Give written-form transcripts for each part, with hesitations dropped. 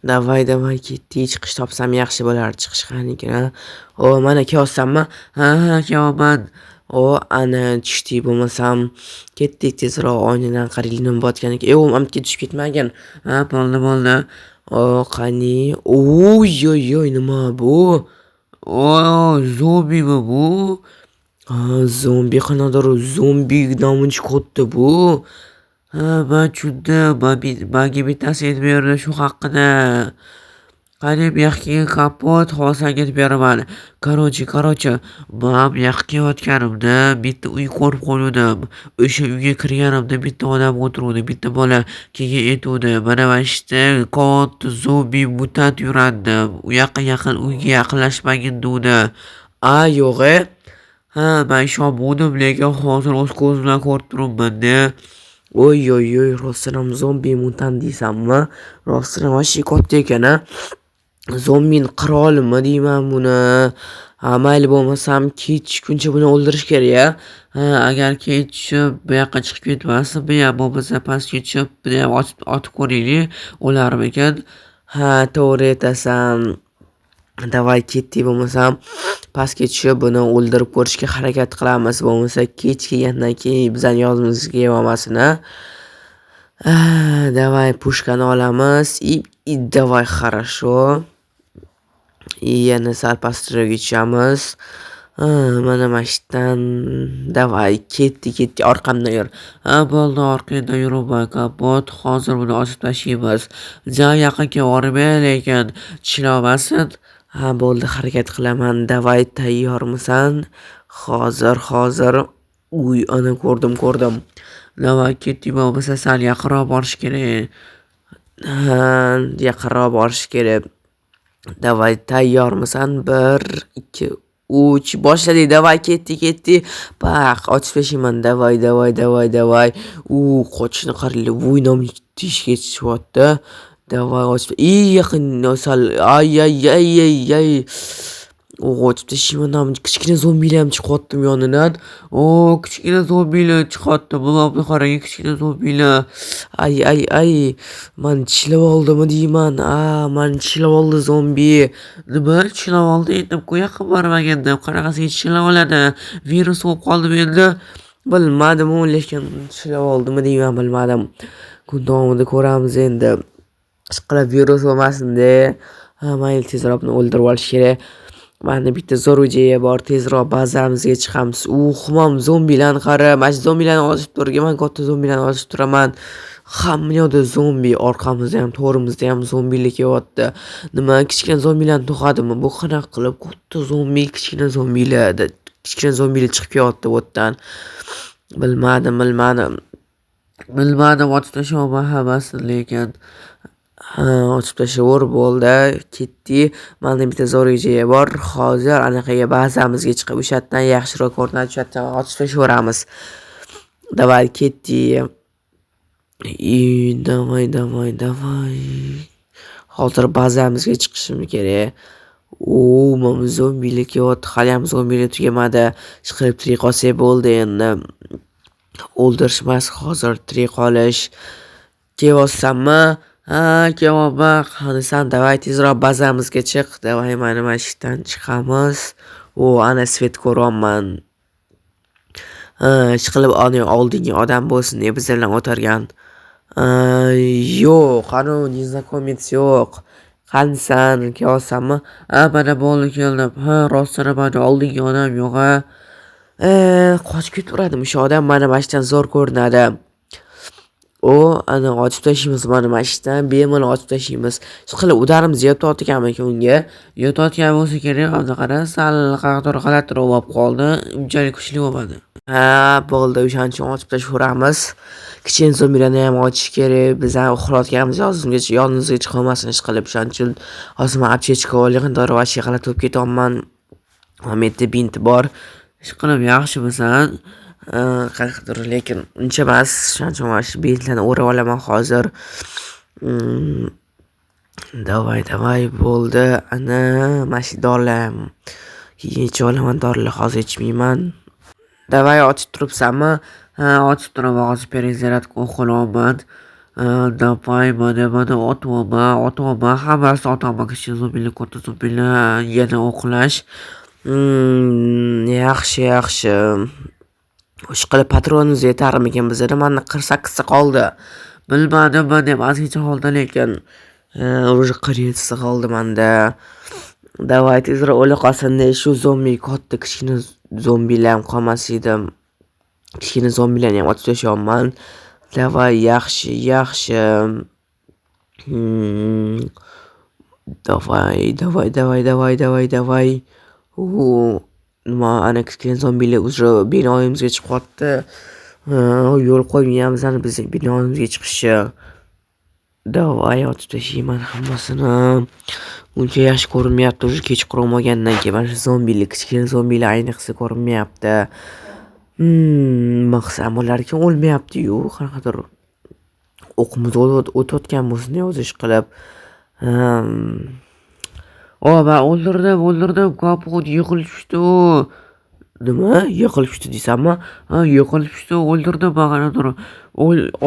Davay ketdik. Chiqish topsam yaxshi bo'lar. Chiqish qaniykin. O, mana kelyapsanmi? Ha, kelyapman. O, ana tushdik bo'lmasam. Ketdik tezroq oynadan qaraylik nima botgan ekan. Amtga tushib ketmagin. Ha, bo'ldi. O, qani? Oy, nima bu? O, zombimi bu? Ha, zombi qanadir zombi nomi chiqyapti bu. Ha, ben tushundim. Menga bittasi aytib berdi shu haqida. Qani bu yoqqa kapot hozir aytib beraman. Короче, men bu yoqqa kelayotganimda bitta uy ko'rib qolgandim. O'sha uyga kirganimda bitta odam o'tiruvdi, bitta bola keyin aytuvdi, mana ishda katta zombi mutant yuradi. U yaqin uyga yaqinlashmagin degandi. Yo'q-e. Ha, men ishonmadim, lekin hozir o'z ko'zim bilan ko'rib turibman-da. Oy, rostdan ham zombi mutant deysanmi? Rostdan ham vashi katta ekan-a. Zombini qirolimi deyman buni. Mayli bo'lmasam kechguncha buni o'ldirish kerak-a. Agar kech bu yoqqa chiqib ketmasa, bu ham bo'lmasa pastga tushib, buni ham otib ko'raylik, o'larmikan. Ha, to'g'ri aytasan. Davay ketdik bo'lmasam pastga tushib buni o'ldirib ko'rishga harakat qilamiz. Bo'lmasa kech kelgandan keyin bizani yozimizga kelmasin-a. Давай pushkani olamiz. Давай хорошо. Yana sal pastroq tushamiz. Mana mashdan davay ketdik. Orqamdan yur. Bo'ldi, orqangdan yuraman kapot. Hozir buni osib tashlaymiz. Yaqinga bormay, lekin tishlamasin. Ha, bo'ldi, harakat qilaman. Davay tayyormisan? Hozir. Uy, ana ko'rdim. Davay ketdik, bo'lmasa sal yaqinroq borish kerak. Yaqinroq borish kerak. Davay tayyormisan? 1 2 3 boshladik. Davay ketdik. Baq, ochib tashlayman. Davay. Qochishni qaraylik. Voy, nom tishga tushyapti. Davay ochib. Yaqin sal. Ay. Ochib tashlayman. Kichkina zombilar ham chiqyapti yonidan. Kichkina zombilar chiqyapti. Bularni qarang, kichkina zombilar. Ay. Men tishlab oldimmi deyman. Men tishlab oldi zombi. Nima tishlab oldi? Endi bu yoqqa bormagandim. Qanaqasiga tishlab oladi? Virus bo'lib qoldim endi. Bilmadim, lekin tishlab oldimmi deyman, bilmadim. Kun davomida ko'ramiz endi. Ishqilib virus bo'lmasin-da. Mayli tezroq o'ldirib olish kerak. Menda bitta zo'r ideya bor. Tezroq bazamizga chiqamiz. Hamma zombilarni qara. Mana shu zombilarni osib turgan. Men katta zombilarni osib turaman. Hamma yoqda zombi, orqamizda ham, to'g'rimizda ham zombilar kelyapti. Nima, kichkina zombilarni to'xadimi? Bu qanaqa qilib katta zombi, kichkina zombilar chiqib kelyapti bu yerdan. Bilmadim, ochib tashlaman hammasini, lekin ochib tashlaver, bo'ldi, ketdi. Menda bitta zo'r ideya bor. Hozir anaqaga bazamizga chiqib, o'sha yerdan yaxshiroq ko'rinadi, o'sha yerdan ochib tashlaveramiz. Davay ketdi. Davay. Hozir bazamizga chiqishim kerak. Mana zombilar kelyapti. Hali ham zombilar tugamadi. Chiqib tirik qolsak bo'ldi endi. O'ldirishmas, hozir tirik qolish. Kelyapsanmi? Kelyapman. Qanisan, davay tezroq bazamizga chiq. Davay, mana mashinadan chiqamiz. Ana svet ko'ryapman. Chiqilib oldingi odam bo'lsin, bizlar bilan o'tirgan. Yo'q, qani neznakомец yo'q. Qanisan, kelyapsanmi? Mana bo'ldi, keldim. Rostdan mana oldingi odam yo'q-a. Qochib ketaveradimi o'sha odam? Mana mashinadan zo'r ko'rinadi. Ana ochib tashlaymiz, mana mashinadan bemalol ochib tashlaymiz. Shu qilib udarimiz yetayotganmi unga? Yetayotgan bo'lsa kerak, hozir qara, sal g'alatiroq bo'lib qoldi. Unchalik kuchli bo'lmadi. Bo'ldi, o'shaning uchun ochib tashlayveramiz. Kichkina zombilarni ham ochish kerak. Bizlar uxlayotganimiz yonimizga chiqolmasin ish qilib. O'shaning uchun hozir men apchega chiqib olgan, vashi g'alati bo'lib ketyapman. Menga bint bor. Ish qilib yaxshimisan? Qanaqadir, lekin uncha emas. O'shaning uchun mana shu bintlarni o'rab olaman hozir. Davay, bo'ldi. Ana, mana shu dorilar. Keyin ichib olaman dorilar, hozir ichmayman. Davay, ochib turibsanmi? Ochib turaman, hozir perezaryadka o'qilayapman. Davay mana otaman, hammasi otaman kichkina zombilar, katta zombilar, yana o'qlash. Yaxshi. Ishqilib patronimiz yetarmikan bizga? Mana 48 ta qoldi. Bilmadim men ham ozgincha qoldi, lekin уже 47 ta qoldi menda. Davay tezroq o'la qolsin-da, shu zombi katta kichkina zombilar ham qolmas edi. Kichkina zombilarni ham otib tashyapman. Davay yaxshi. Davay. Nima ana kichkina zombilar уже binoyimizga chiqib qoldi. Yo'l qo'ymayapmiz ana bizning binoyimizga chiqishi. Davay otib tashlayman hammasini. Uncha yaxshi ko'rinmayapti, уже kechqurun olgandan keyin mana shu zombilar, kichkina zombilar ayniqsa ko'rinmayapti. Maqsam ularga o'lmayapti-yu, qanaqadir o'qimiz o'tayotgan bo'lsin o'zi ishqilib. Men o'ldirdim, kaput yiqilib tushdi u. Nima? Yiqilib tushdi deysanmi? Yiqilib tushdi, o'ldirdim qanaqadir.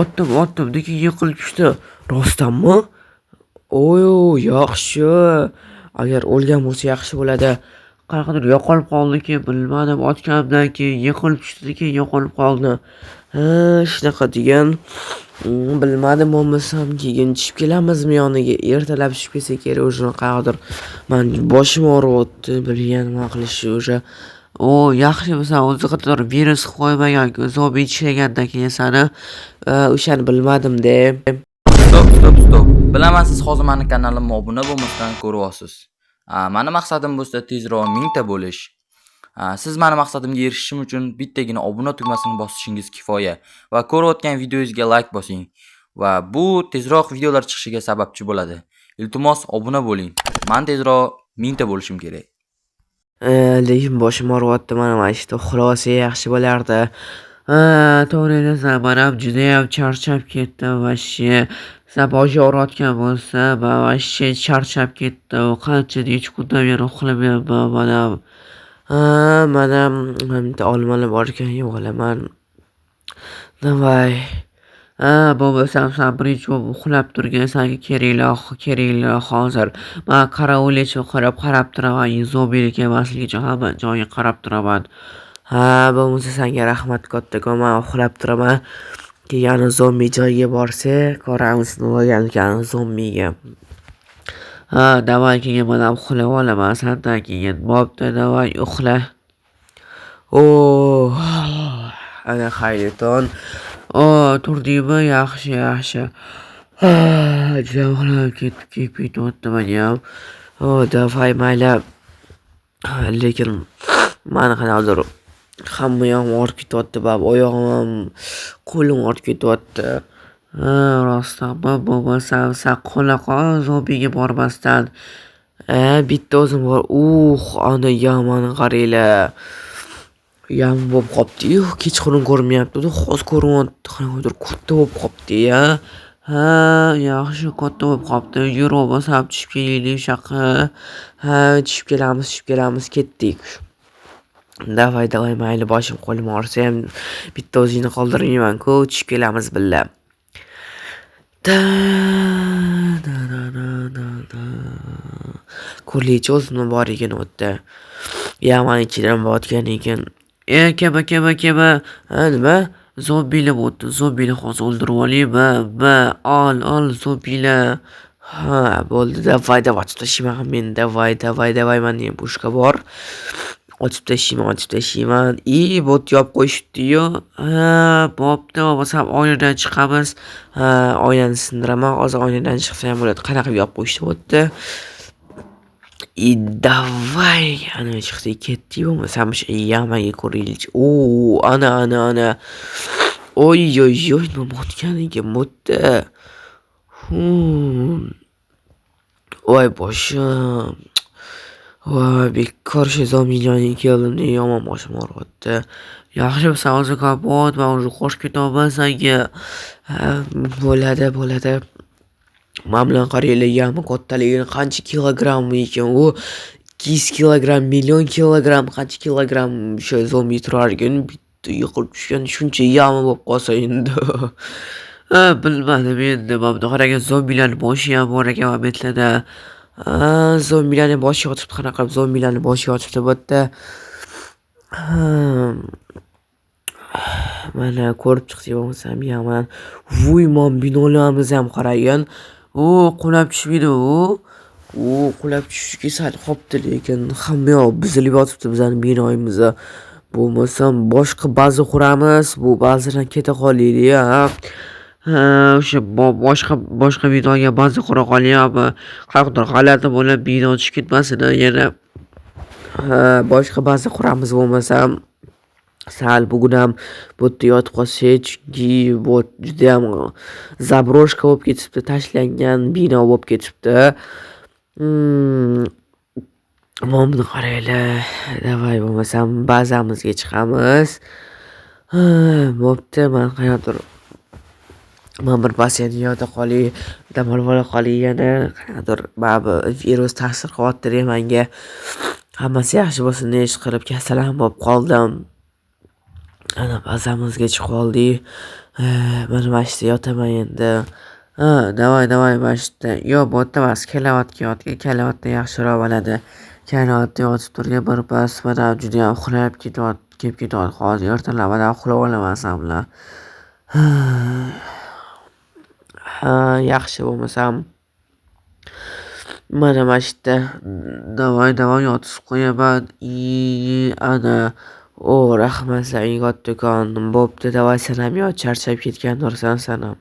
Otdim, lekin yiqilib tushdi. Rostdanmi? Yaxshi. Agar o'lgan bo'lsa yaxshi bo'ladi. Qanaqadir yo'qolib qoldi-ki, bilmadim, otganimdan keyin yiqilib tushdi-ki, yo'qolib qoldi. Shunaqa degan. Bilmadim, bo'lmasam keyin tushib kelamizmi yoniga? Ertalab tushib kelsa kerak, уже qanaqadir men boshim og'riyapti, bilgan nima qilishni уже. Yaxshi bo'lsa, o'zi qanaqadir virus qo'ymagan-ku, zombi ishlagandan keyin sani o'shani bilmadim-da. Stop. Bilaman, siz hozir meni kanalimga obuna bo'lmasdan ko'ryapsiz. Meni maqsadim bo'lsa tezroq 1000 ta bo'lish. Siz meni maqsadimga erishishim uchun bittagina obuna tugmasini bosishingiz kifoya va ko'rayotgan videoyingizga like bosing va bu tezroq videolar chiqishiga sababchi bo'ladi. Iltimos obuna bo'ling. Men tezroq 1000 ta bo'lishim kerak. Lekin boshim og'riyapti, mana ishda xulosa yaxshi bo'lardi. To'g'ri aytasan, men ham juda ham charchab ketdim vashshi. Boshi og'riyotgan bo'lsa, men vashshi charchab ketdim. Qancha necha kundan beri uxlamayapman mana. Mana bitta olmalar bor ekan, yeb olaman. Davay. Bo'lmasam sen birinchi bo'lib uxlab turgan, senga keraklar hozir. Men qarovulga qarab turaman, zombilik emasligicha hamma joyga qarab turaman. Bo'lmasa senga rahmat kattakon, men uxlab turaman. Keyin zombi joyiga borsa, ko'ramiz nima bo'lgan ekan zombiga. Davay keyin men ham uxlab olaman, sendan keyin. Bo'pti, davay uxla. Ana xayrton. Turdingmi? Yaxshi. Juda uxlab ketyapti men ham. Davay mayli. Lekin meni qanaqadir hamma yog'im og'rib ketyapti, oyog'im ham, qo'lim og'rib ketyapti. Rostdanmi? Bo'lmasam sen qo'la qol zombiga bormasdan. Bitta o'zim bor. Ana yomon qaranglar. Yam bo'lib qopti-yu, kechqurun ko'rmayapti, hozir ko'ryapti, qanaqadir katta bo'lib qopti-ya. Yaxshi katta bo'lib qopti. Yur, bo'lmasam tushib kelaylik shaqa. Tushib kelamiz, ketdik. Davay mayli, boshim qo'lim og'risa ham bitta o'zingni qoldirmayman-ku, tushib kelamiz billa. Ko'rlikchi o'zini bor ekan o'tda. Yaman ichidan botgan ekan. Kema. Nima? Zombilar bo'pti. Zombilar hozir o'ldirib olaymi? Ol zombilar. Bo'ldi, davay otib tashlayman men. Davay, menda ham pushka bor. Otib tashlayman. Bot yopib qo'yishibdi-yu. Bo'pti, bo'lmasam oynadan chiqamiz. Oynani sindiraman, hozir oynadan chiqsa ham bo'ladi. Qanaqa yopib qo'yishdi bo'pti. Davay, ana chiqdik, ketdik, bo'lmasam o'sha yamaga ko'raylik. Ana. Oy, nima bo'tgan ekan bo'tdi. Voy boshim. Voy, bekor shu zombi joniga keldim, yomon boshim og'riyapti. Yaxshi bo'lsa hozir kapot, men уже qo'shib ketaman senga. Bo'ladi. Men bilan qaranglar, yami kattaligini qancha kilogramm ekan u. 200 kilogramm, million kilogramm, qancha kilogramm o'sha zombi turar ekan. Bitta yiqilib tushgan shuncha yami bo'lib qolsa endi. Bilmadim endi. Mana qaragan zombilarning boshi ham bor ekan momentlarda. Zombilarning boshi yotibdi. Qanaqa qilib zombilarning boshi yotibdi bu yerda. Mana ko'rib chiqdik bo'lmasam yaman. Vuy, mon binolarimiz ham qaragin. Qulab tushmaydi u. Qulab tushishga sal qopti, lekin hamma yoq buzilib yotibdi bizning binoyimiz. Bo'lmasam boshqa baza quramiz. Bu bazadan keta qolaylik, o'sha boshqa binoga baza qura qolyapmi. Qanaqadir g'alati bo'lib bino tushib ketmasin yana. Boshqa baza quramiz bo'lmasam. Sal bugun ham bu yerda yotib qolsak, chunki bu juda ham zabroshka bo'lib ketibdi, tashlangan bino bo'lib ketibdi. Mana buni qaranglar. Davay bo'lmasam bazamizga chiqamiz. Bo'pti, men qayerdir bir pasiyani yo'ta qolay, dam olib qolay yana. Qayerdir baribir virus ta'sir qilyapti menga. Hammasi yaxshi bo'lsin deb ish qilib kasallanib bo'lib qoldim. Ana bazamizga chiqib oldik. Mana mashina yotaman endi. Davay mana shu yerda. Yo'q, bu yerda emas, karavotga yotgan. Karavotda yaxshiroq bo'ladi. Karavotda yotib turgan birpas mana juda ham uxlab ketyapti. Hozir ertalabdan uxlab olaman bilan. Yaxshi bo'lmasam mana shu yerda davay yotib qo'yaman. Ana rahmat, sanga kattakon. Bo'pti, davay, sen ham yot, charchab ketgandursan sen ham.